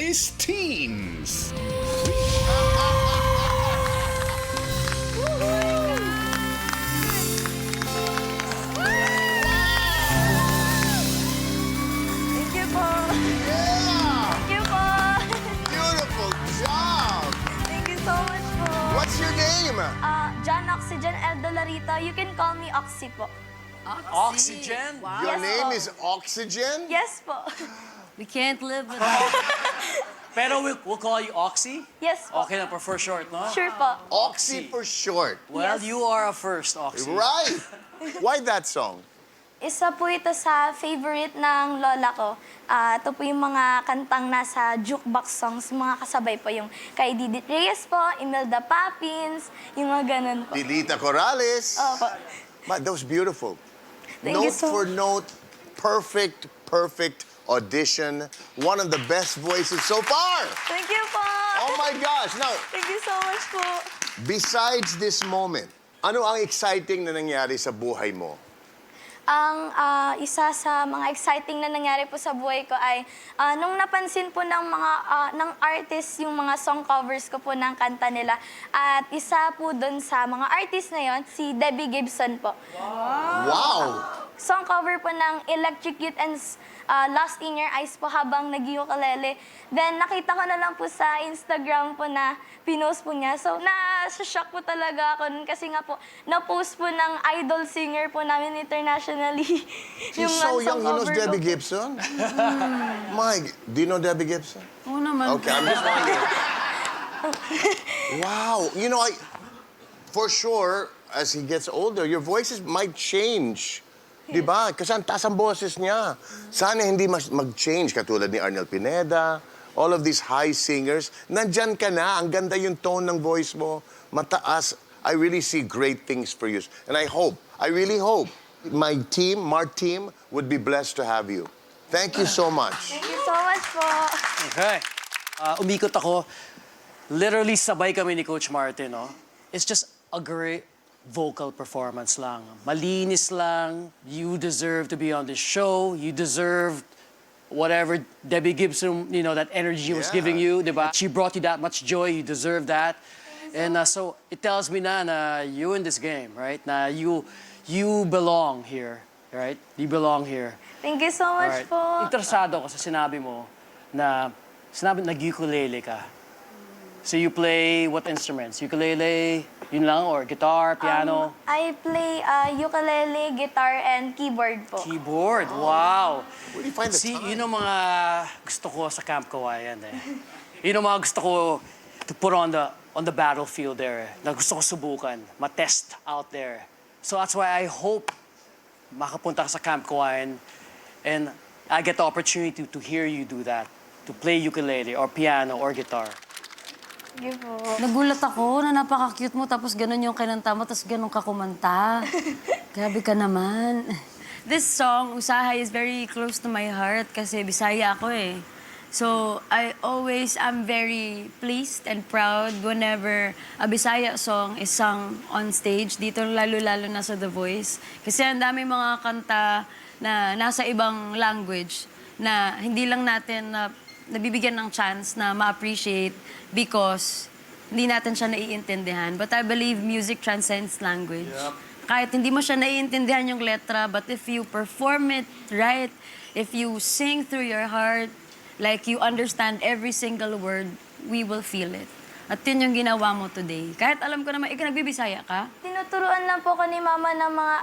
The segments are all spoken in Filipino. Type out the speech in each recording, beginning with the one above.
Miss Teens. Thank you po. Yeah! Thank you po. Beautiful job! Thank you so much po. What's your name? John Oxygen Eldolarita. You can call me Oxy po. Oxygen? Your Yes name po. is Oxygen? Yes po. We can't live without. Pero we'll call you Oxy? Yes po. Okay lang, for short, no? Sure po. Oxy for short. Well, Yes. you are a first, Oxy. Right. Why that song? Isa po ito sa favorite ng lola ko. Ito po yung mga kantang nasa jukebox songs, mga kasabay po yung kay Didit Reyes po, Imelda Papins, yung mga ganun po. Dilita Corrales. Opo. But that was beautiful. Thank you Note so for much. note, perfect audition. One of the best voices so far. Thank you po. Oh my gosh. Now, Thank you so much po. besides this moment, ano ang exciting na nangyari sa buhay mo? Ang isa sa mga exciting na nangyari po sa buhay ko ay nung napansin po ng mga ng artist yung mga song covers ko po ng kanta nila. At isa po doon sa mga artist na yon, si Debbie Gibson po. Wow! Song cover po ng Electric Youth and Lost in Your Eyes po habang nag-ukulele. Then nakita ko na lang po sa Instagram po na pinost po niya. So na-shock po talaga ako nun kasi nga po na-post po ng idol singer po namin internationally. She's so song young. He knows cover ko Debbie po. Gibson? Mike, do you know Debbie Gibson? Oo naman. Okay, I'm just wondering. Wow. You know, for sure, as he gets older, your voices might change. Di ba? Kasi ang taas ang boses niya. Sana hindi mag-change katulad ni Arnel Pineda, all of these high singers. Nandyan ka na. Ang ganda yung tone ng voice mo. Mataas. I really see great things for you. And I really hope, my team, Mart team, would be blessed to have you. Thank you so much. Thank you so much po. Okay. Umikot ako. Literally, sabay kami ni Coach Martin, no? It's just a great vocal performance lang. Malinis lang. You deserve to be on this show. You deserve whatever Debbie Gibson, you know, that energy was Yeah. giving you, diba? She brought you that much joy. You deserve that. And so it tells me na you in this game, right? Na you belong here, right? You belong here. Thank you so much Alright. po. Interesado ako sa sinabi mo na nag-ukulele ka. So you play what instruments? Ukulele, yun lang, or guitar, piano? I play ukulele, guitar, and keyboard po. Keyboard, wow. Where do you find the See, time? yun ang mga gusto ko sa Camp Kawayan eh. Yun ang mga gusto ko to put on the battlefield there. Na gusto ko subukan, ma-test out there. So that's why I hope makapunta ka sa Camp Kawayan and I get the opportunity to hear you do that. To play ukulele or piano or guitar. Thank you po. Nagulat ako na napaka-cute mo tapos ganun yung kinanta mo tapos ganun ka kumanta. Grabe ka naman. This song, Usahay, is very close to my heart kasi Bisaya ako eh. So, I'm very pleased and proud whenever a Bisaya song is sung on stage, dito lalo-lalo na sa The Voice. Kasi ang dami mga kanta na nasa ibang language na hindi lang natin nabibigyan ng chance na ma-appreciate because hindi natin siya naiintindihan. But I believe music transcends language. Kahit hindi mo siya naiintindihan yung letra, but if you perform it right, if you sing through your heart, like you understand every single word, we will feel it. At yun yung ginawa mo today. Kahit alam ko naman, ikaw nagbibisaya ka? Tinuturuan lang po ko ni Mama ng mga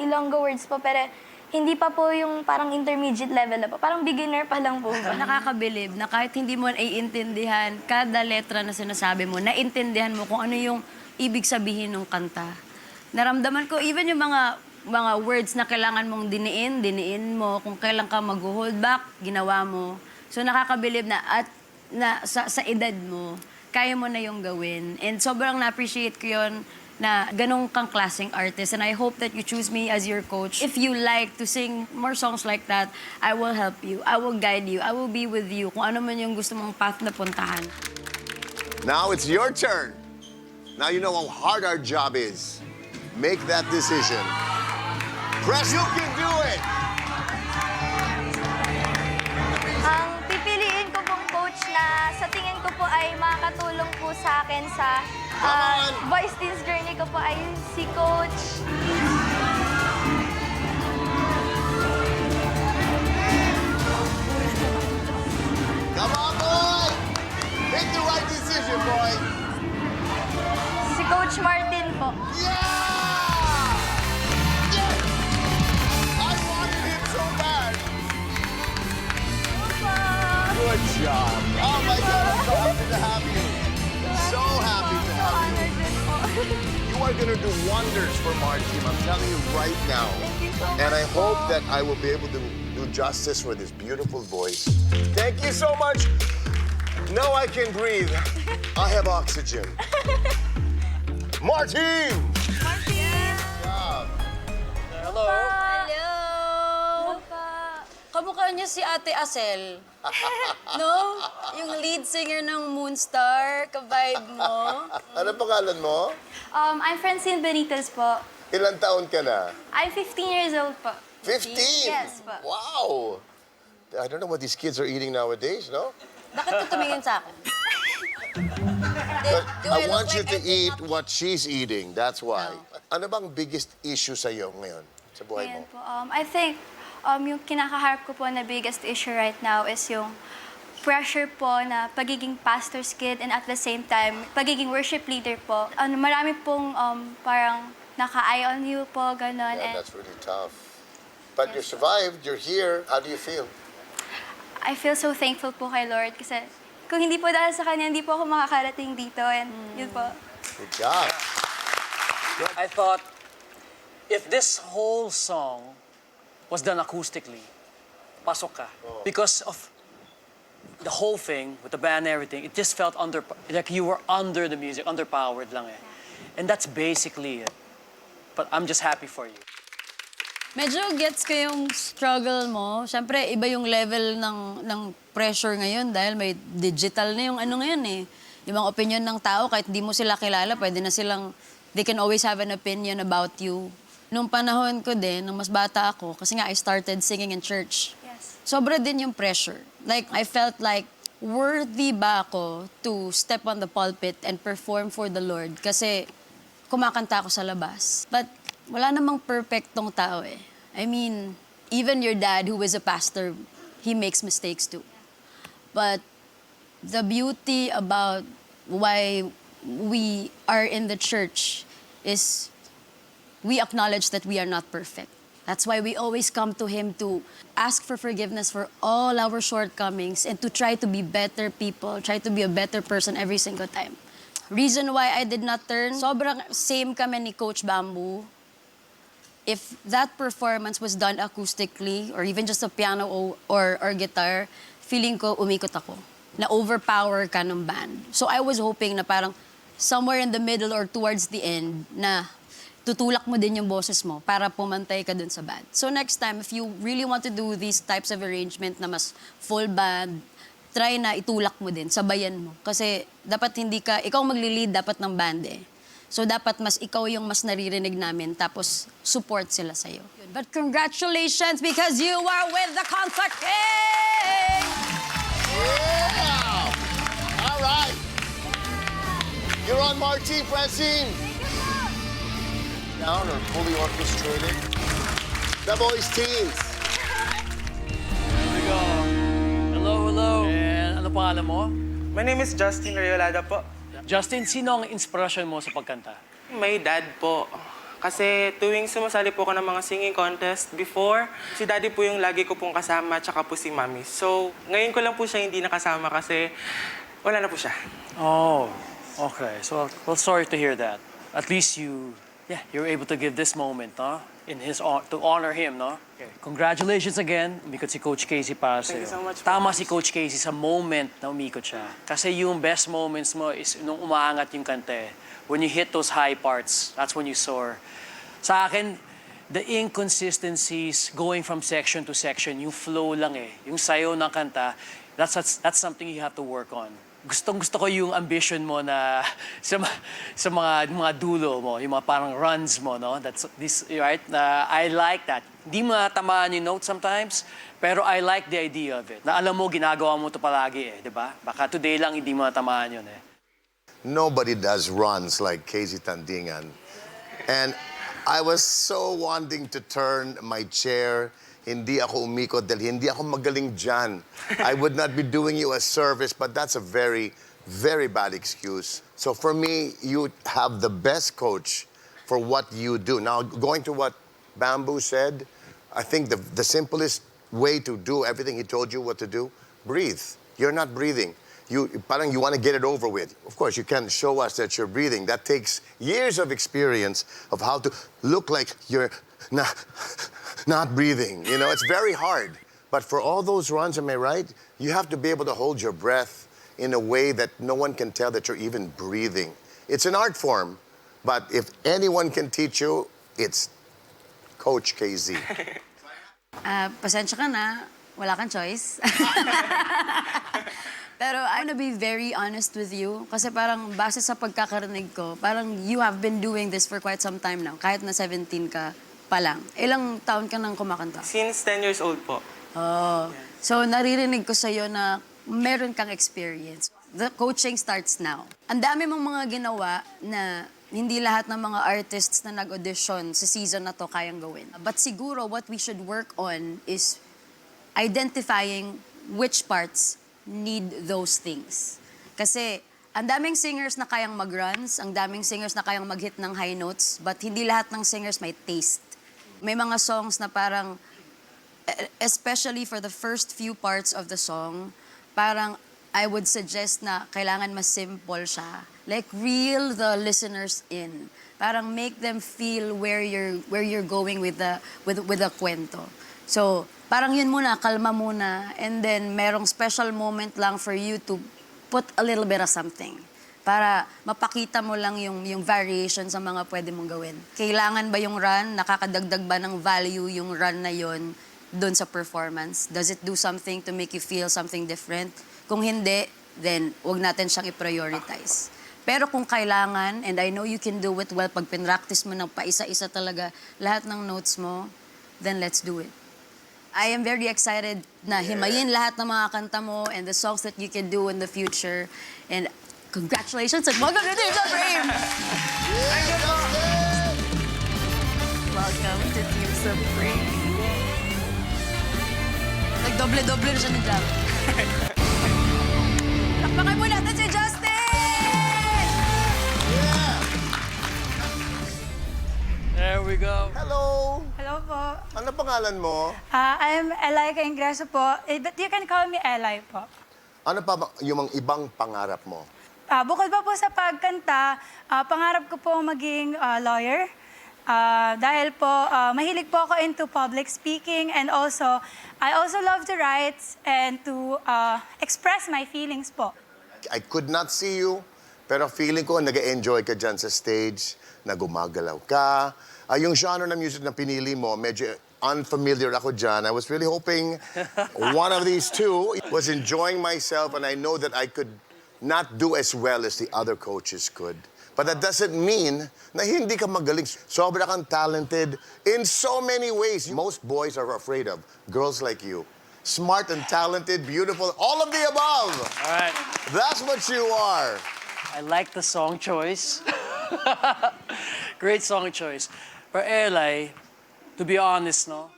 Ilonggo words po, pero hindi pa po yung parang intermediate level na po. Parang beginner pa lang po. Nakakabilib na kahit hindi mo naiintindihan kada letra na sinasabi mo, naintindihan mo kung ano yung ibig sabihin ng kanta. Naramdaman ko, even yung mga words na kailangan mong diniin mo. Kung kailan ka mag-hold back, ginawa mo. So nakakabilib na at sa edad mo, kaya mo na yung gawin. And sobrang na-appreciate ko yun na ganong kang klaseng artist. And I hope that you choose me as your coach. If you like to sing more songs like that, I will help you. I will guide you. I will be with you. Kung ano man yung gusto mong path na puntahan. Now it's your turn. Now you know how hard our job is. Make that decision. Press, you can do it! Ang pipiliin ko pong coach akin sa voice teens journey ko po ay si Coach. Come on, boy! Make the right decision, boy! Si Coach Martin po. Yeah! Yes! I wanted him so bad! Good job! Oh my God, I'm so happy to have you. So happy to have you. Honored din po. You are gonna do wonders for Mar Team. I'm telling you right now. Thank you so And I much hope po. that I will be able to do justice for this beautiful voice. Thank you so much. Now I can breathe. I have oxygen. Martin! Martin! Hello. Hello! Kamukha niya si Ate Asel. No? Yung lead singer ng Moonstar, ka-vibe mo. Ano pangalan mo? I'm Francine Benitez po. Ilang taon ka na? I'm 15 years old po. 15? Yes, po. Wow! I don't know what these kids are eating nowadays, no? Bakit ka tumingin sa akin? But Do I I want look you like to I did eat what she's eating. That's why. Ano bang biggest issue sa'yo ngayon sa buhay Ayan mo? po. I think yung kinakaharap ko po na biggest issue right now is yung pressure po na pagiging pastor's kid and at the same time, pagiging worship leader po. Marami pong parang naka-eye on you po, gano'n. Yeah, And that's really tough. But you survived. You're here. How do you feel? I feel so thankful po kay Lord kasi kung hindi po dahil sa Kanya, hindi po ako makakarating dito. And yun po. Good job. I thought if this whole song was done acoustically, pasok ka. Because of the whole thing, with the band and everything, it just felt like you were under the music, underpowered lang eh. And that's basically it. But I'm just happy for you. Medyo gets ko yung struggle mo. Siyempre, iba yung level ng pressure ngayon dahil may digital na yung ano ngayon eh. Yung mga opinion ng tao, kahit di mo sila kilala, pwede na silang, they can always have an opinion about you. Nung panahon ko din, nung mas bata ako, kasi nga I started singing in church. Yes. Sobra din yung pressure. Like, I felt like, worthy ba ako to step on the pulpit and perform for the Lord? Kasi kumakanta ako sa labas. But wala namang perfectong tao eh. I mean, even your dad who is a pastor, he makes mistakes too. But the beauty about why we are in the church is we acknowledge that we are not perfect. That's why we always come to Him to ask for forgiveness for all our shortcomings and to try to be better people, try to be a better person every single time. Reason why I did not turn, sobrang same kami ni Coach Bamboo. If that performance was done acoustically or even just a piano or guitar, feeling ko umikot ako. Na overpower ka ng band. So I was hoping na parang somewhere in the middle or towards the end na tutulak mo din yung boses mo para pumantay ka dun sa band. So next time, if you really want to do these types of arrangement na mas full band, try na itulak mo din, sabayan mo. Kasi dapat hindi ka, ikaw magli-lead dapat ng band eh. So dapat mas ikaw yung mas naririnig namin, tapos support sila sa'yo. But congratulations because you are with the Concert King! Yeah! All right. You're on Martin, Francine. Down or fully orchestrated. The Boys Teens. Here we go. Hello, hello. And ano pangalan mo? My name is Justin Rayolada po. Justin, sino ang inspirasyon mo sa pagkanta? My dad po. Kasi tuwing sumasali po ako ng mga singing contest before, si daddy po yung lagi ko pong kasama, tsaka po si mami. So, ngayon ko lang po siya hindi nakasama kasi wala na po siya. Oh, okay. So, well, sorry to hear that. At least you're able to give this moment, no? To honor him, no? Okay. Congratulations again. Umikot si Coach Casey para sa'yo. Thank you so much po. Tama si Coach Casey sa moment na umikot siya. Kasi yung best moments mo is nung umaangat yung kante. When you hit those high parts, that's when you soar. Sa akin, the inconsistencies going from section to section, yung flow lang eh. Yung sayo ng kanta, that's something you have to work on. Gusto ko yung ambition mo na sa mga dulo mo, yung mga parang runs mo, no? Right? I like that. Hindi mo natamaan yung note sometimes, pero I like the idea of it. Na alam mo, ginagawa mo ito palagi eh, di ba? Baka today lang hindi mo natamaan yun eh. nobody does runs like Casey Tandingan. And I was so wanting to turn my chair. Hindi ako umikot dahil hindi ako magaling dyan. I would not be doing you a service, but that's a very, very bad excuse. So for me, you have the best coach for what you do. Now, going to what Bamboo said, I think the simplest way to do everything he told you what to do, breathe. You're not breathing. Parang you want to get it over with. Of course, you can't show us that you're breathing. That takes years of experience of how to look like you're not breathing. You know, it's very hard. But for all those runs, am I right? You have to be able to hold your breath in a way that no one can tell that you're even breathing. It's an art form, but if anyone can teach you, it's Coach KZ. Pasensya ka na, wala kang choice. Pero I wanna be very honest with you. Kasi parang base sa pagkakarinig ko, parang you have been doing this for quite some time now. Kahit na 17 ka pa lang. Ilang taon ka nang kumakanta? Since 10 years old po. Oh. So naririnig ko sa'yo na meron kang experience. The coaching starts now. Ang dami mong mga ginawa na hindi lahat ng mga artists na nag-audition sa season na to kayang gawin. But siguro what we should work on is identifying which parts need those things. Kasi ang daming singers na kayang mag-runs, ang daming singers na kayang mag-hit ng high notes, but hindi lahat ng singers may taste. May mga songs na parang, especially for the first few parts of the song, parang I would suggest na kailangan mas simple siya. Like, reel the listeners in. Parang make them feel where you're going with the kwento. So, parang yun muna, kalma muna, and then merong special moment lang for you to put a little bit of something para mapakita mo lang yung variation sa mga pwede mong gawin. Kailangan ba yung run? Nakakadagdag ba ng value yung run na yun dun sa performance? Does it do something to make you feel something different? Kung hindi, then wag natin siyang i-prioritize. Pero kung kailangan, and I know you can do it well, pag pinractice mo ng paisa-isa talaga lahat ng notes mo, then let's do it. I am very excited na himayin lahat ng mga kanta mo and the songs that you can do in the future. And congratulations at welcome to Team Supreme! Welcome to Team Supreme. Nag-doble-doble na siya ni Jack. Takpakan mo natin si Justin! There we go. Hello! Hello po. Ano pangalan mo? I'm Eli Ingreso po. But you can call me Eli po. Ano pa yung mga ibang pangarap mo? Bukod pa po sa pagkanta, pangarap ko po maging lawyer. Dahil po, mahilig po ako into public speaking and also, I also love to write and to express my feelings po. I could not see you, pero feeling ko nag-enjoy ka dyan sa stage, na gumagalaw ka. Yung genre ng music na pinili mo, medyo unfamiliar ako dyan. I was really hoping one of these two was enjoying myself, and I know that I could not do as well as the other coaches could. But that doesn't mean na hindi ka magaling. Sobra kang talented in so many ways. Most boys are afraid of girls like you. Smart and talented, beautiful, all of the above. All right. That's what you are. I like the song choice. Great song choice. Pero Eli, to be honest, no?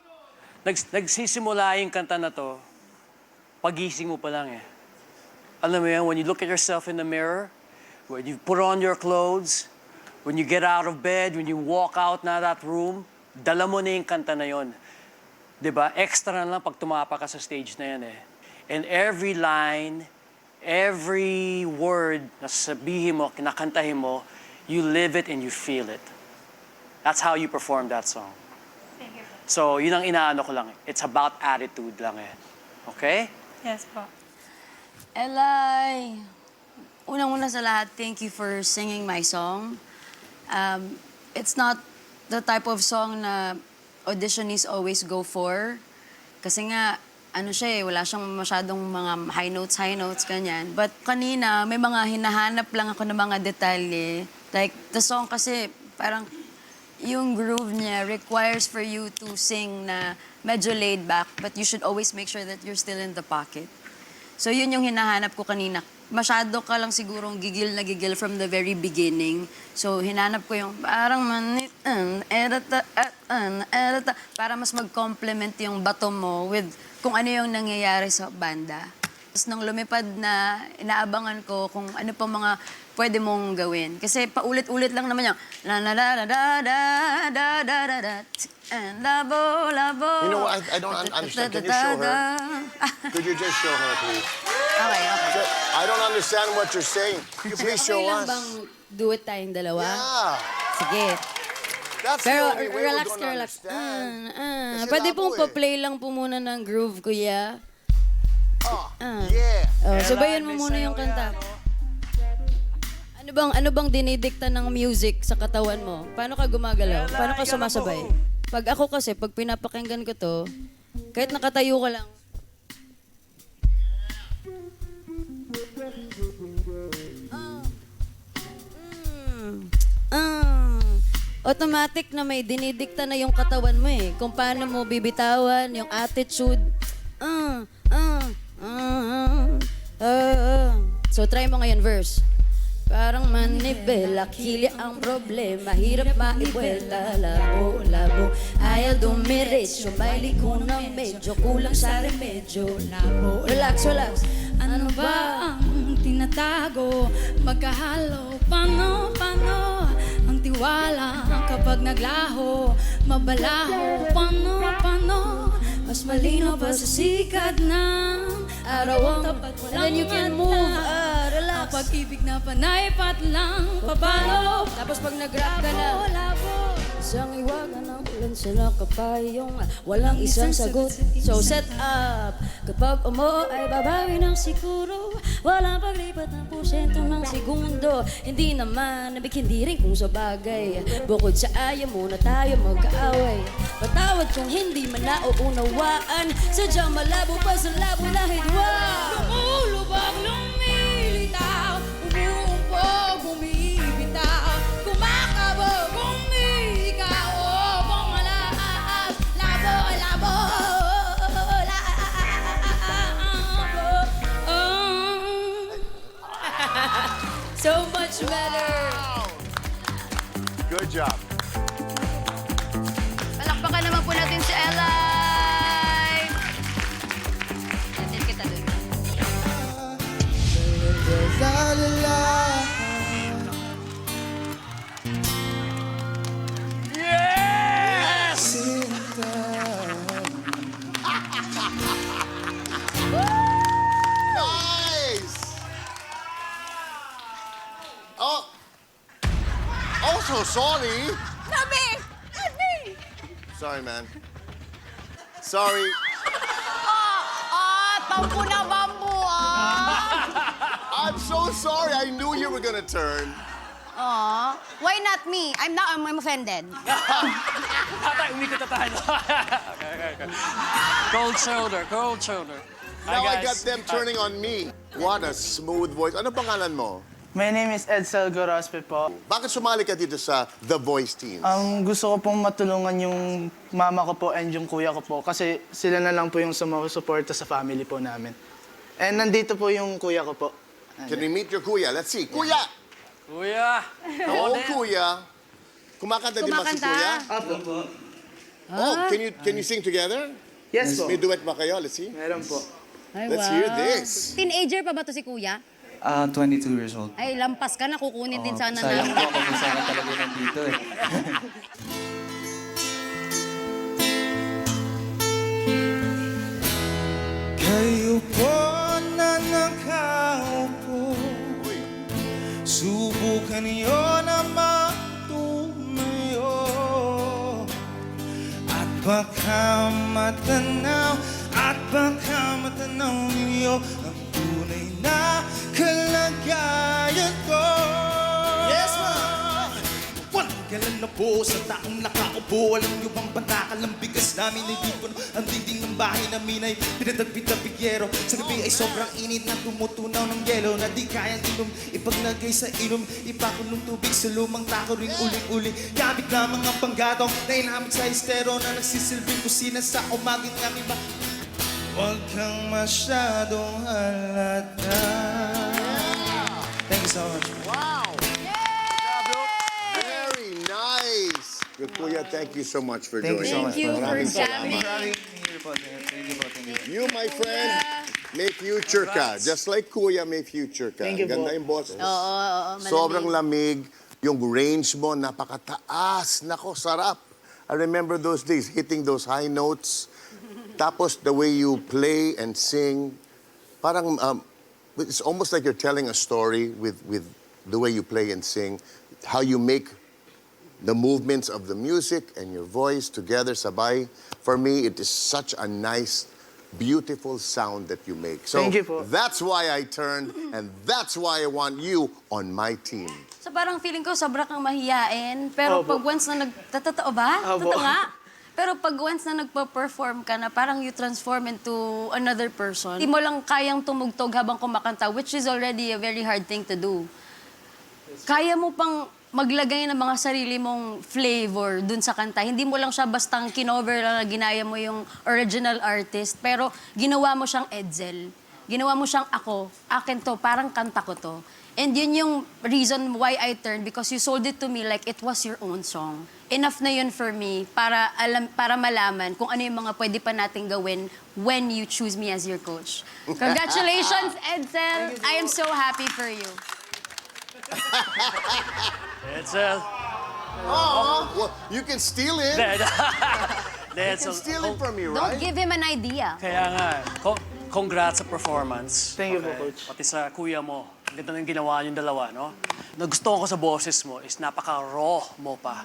Nagsisimula yung kanta na to, pagising mo pa lang eh. Alam mo yan, when you look at yourself in the mirror, when you put on your clothes, when you get out of bed, when you walk out na that room, dala mo na yung kanta na yon. Diba? Extra na lang pag tumapa ka sa stage na yan eh. And every line, every word na sabihin mo, kinakantahin mo, you live it and you feel it. That's how you perform that song. Thank you. So, yun ang inaano ko lang. It's about attitude lang eh. Okay? Yes po. Eli, unang-una sa lahat, thank you for singing my song. It's not the type of song na auditionees always go for. Kasi nga, ano siya eh, wala siyang masyadong mga high notes, ganyan. But kanina, may mga hinahanap lang ako ng mga detalye. Like, the song kasi, parang yung groove niya requires for you to sing na medyo laid back, but you should always make sure that you're still in the pocket. So yun yung hinahanap ko kanina. Masyado ka lang sigurong gigil na gigil from the very beginning. So hinanap ko yung parang manit, para mas mag-complement yung bato mo with kung ano yung nangyayari sa banda. Tapos nung lumipad na, inaabangan ko kung ano pa mga pwede mong gawin. Kasi paulit-ulit lang naman yung la la la la da da da da da da and labo labo. You know what? I don't understand. Can you show her? Could you just show her, please? Okay. I don't understand what you're saying. Could you please show us? duet tayong dalawa? Yeah. Sige. That's Pero the only way relax we're ka, gonna relax. understand. Kasi Pwede labo pong eh. pa-play lang po muna ng groove, kuya. Oh, yeah. Oh, sabayan mo muna yung kanta. Ano bang dinidikta ng music sa katawan mo? Paano ka gumagalaw? Paano ka sumasabay? Pag ako kasi, pag pinapakinggan ko to, kahit nakatayo ka lang, automatic na may dinidikta na yung katawan mo eh. Kung paano mo bibitawan, yung attitude. So try mo ngayon verse. Parang manibela, kilya ang problema, hirap maibuelta, labo, labo. Ayaw dumiretso, may liko ng medyo, kulang sa remedyo, labo. Relax, relax. Ano ba ang tinatago? Magkahalo, paano ang tiwala kapag naglaho? Mabalaho, paano mas malinaw pa sa sikat ng Araw ang tapat, and then you can move, relax. pag-ibig na panay patlang papalo. Tapos pag nag-rap ka na, isang iwagan ng ulan sa nakapayong walang isang sagot. So set up, kapag umo ay babawi ng siguro. Walang paglipat ng porsyento ng segundo. Hindi naman, nabik hindi rin kung sa bagay. Bukod sa ayaw muna tayo magkaaway. Patawad kung hindi man nauunawaan. Sadyang malabo pa sa labo na hidwa. Lumulubog, lumilitaw, umuumpog, bumibitaw, kumakabog, umiikaw, bumalaas, labo, labo, So much better. Good job. Palakpakan naman po natin si Elay. Natin kita doon. Yes! Nice! Oh. Oh, so sorry. Sorry, man. Sorry. Tampo na bambu, I'm so sorry. I knew you were gonna turn. Aw, why not me? I'm offended. Tatay, umikot na tayo. Okay. Cold shoulder, cold shoulder. Hi, Now I guys. got them turning on me. What a smooth voice. Ano pangalan mo? My name is Edsel Gorospe po. Bakit sumali ka dito sa The Voice Teams? Gusto ko pong matulungan yung mama ko po and yung kuya ko po kasi sila na lang po yung sumusuporta sa family po namin. And nandito po yung kuya ko po. Can we meet your kuya? Let's see. Kuya! Kuya! Hello, kuya. Kumakanta din ba si kuya? Apo. Oh, can you sing together? Yes po. May duet ba kayo? Let's see. Meron po. Let's hear this. Teenager pa ba to si kuya? 22 years old. Ay, lampas ka na. Kukunin din sana Sayang na. po ako kung saan talaga nandito eh. Kayo po na nakaupo, subukan niyo naman tumayo. At baka matanaw ninyo ang tunay na kalagayan ko. Yes, ma'am! Walang galan na po sa taong nakaupo. Alam niyo bang bantakal ang bigas namin ay dipon. Ang dingding ng bahay namin ay pinatagpit na bigyero. Sa gabi ay sobrang init na tumutunaw ng yelo na di kayang inom. Ipaglagay sa inom, ipakulong tubig sa lumang tako ring uling-uling. Yabig lamang ang panggatong na inamit sa estero na nagsisilbing kusina sa umaging aming ba. Huwag kang masyadong bata. Thank you so much. Wow! Very nice! Good Kuya, thank you so much for Thank you joining so much. us. Thank you for Maraming jamming. salamat. Thank you po. Thank you po. Thank you. You, my friend, may future ka. Just like Kuya, may future ka. Thank you Ganda po. yung boses. Oo, Sobrang lamig. Yung range mo, napakataas. Nako, sarap. I remember those days, hitting those high notes. Tapos, the way you play and sing, parang, it's almost like you're telling a story with the way you play and sing. How you make the movements of the music and your voice together, sabay. For me, it is such a nice, beautiful sound that you make. So Thank you po. that's why I turned, and that's why I want you on my team. So parang feeling ko sobra kang mahiyain, pero Opo. pag once na totoo ba? Opo. Totoo nga. Pero pag once na nagpa-perform ka na, parang you transform into another person. Hindi mo lang kayang tumugtog habang kumakanta, which is already a very hard thing to do. Kaya mo pang maglagay ng mga sarili mong flavor dun sa kanta. Hindi mo lang siya bastang kinover lang na ginaya mo yung original artist, pero ginawa mo siyang Edsel. Ginawa mo siyang ako. Akin to, parang kanta ko to. And yun yung reason why I turned, because you sold it to me like it was your own song. Enough na yun for me para malaman kung ano yung mga pwede pa nating gawin when you choose me as your coach. Congratulations, Edsel! I am so happy for you. It's Oh, well, you can steal it. You That's can steal it from me, Don't right? give him an idea. Kaya nga, congrats sa performance. Thank you po, Coach. Pati sa kuya mo. Ang ganda ng ginawa yung dalawa, no? Nagustuhan ko sa boses mo is napaka-raw mo pa.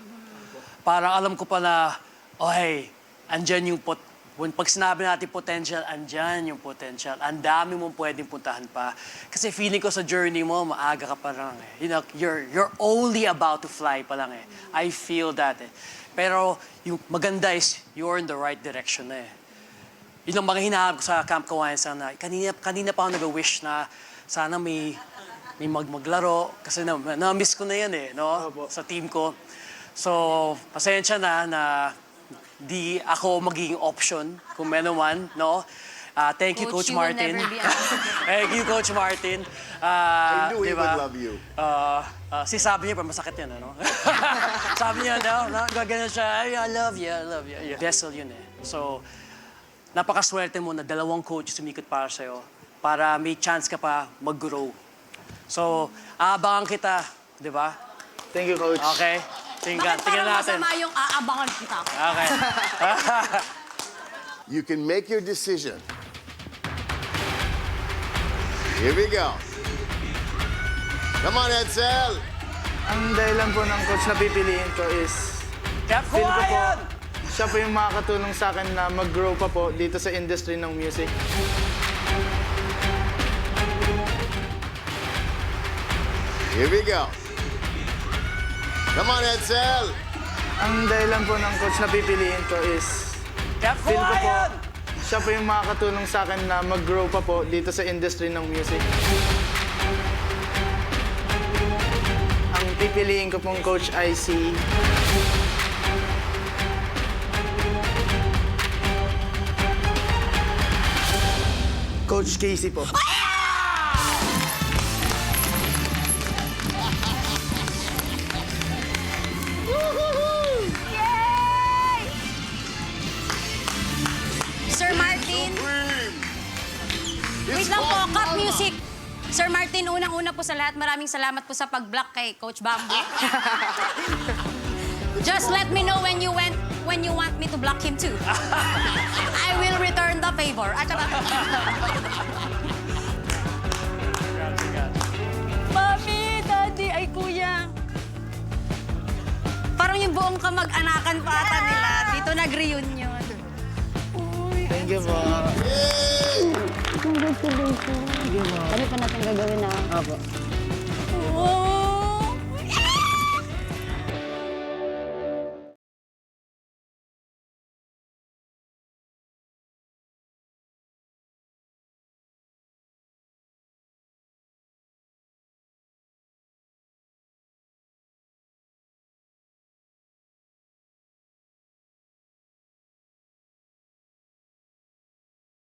Parang alam ko pa na, oh hey, andyan yung pag sinabi natin potential, andyan yung potential. Ang dami mong pwedeng puntahan pa. Kasi feeling ko sa journey mo, maaga ka pa lang eh. You know, you're only about to fly pa lang eh. I feel that eh. Pero yung maganda is you're in the right direction na eh. Yun ang mga hinahanap ko sa Camp Kawayan sana. Kanina pa ako nag-wish na sana may maglaro. Kasi na-miss ko na yan eh, no? Sa team ko. So, pasensya na di ako magiging option kung meron man, no? Thank you, Coach you will Martin. never be an Thank you, Coach Martin. I knew he diba? would love you. Sabi niya, pero masakit yan, ano? Sabi niya, no, gagana siya, I love you, I love you. Yeah. Vessel yun eh. So, napakaswerte mo na dalawang coach sumikot para sa'yo para may chance ka pa mag-grow. So, aabangan kita, di ba? Thank you, Coach. Okay? Tingnan Parang natin. masama yung aabangan kita. Okay. You can make your decision. Here we go. Come on, Edsel. Ang dahilan po ng coach na pipiliin ko is Camp feel ko po, Kawayan! siya po yung makakatulong sa akin na mag-grow pa po dito sa industry ng music. Here we go. Come on, Edsel. Ang dahilan po ng coach na pipiliin ko is Camp feel ko po, Kawayan! siya po yung makakatulong sa akin na mag-grow pa po dito sa industry ng music. Ang pipiliin ko pong coach ay si Coach Casey po. Sir Martin. Wait lang po, Cup Music. Sir Martin, unang-una po sa lahat, maraming salamat po sa pag-block kay Coach Bamboo. Just let me know when you want me to block him too. I will return the favor. Mami, Daddy, ay kuya. Parang yung buong kamag-anakan pa ata nila. Dito nag-reunion. Thank you po. Congratulations. Ano pa natin gagawin na? Apo. Oh,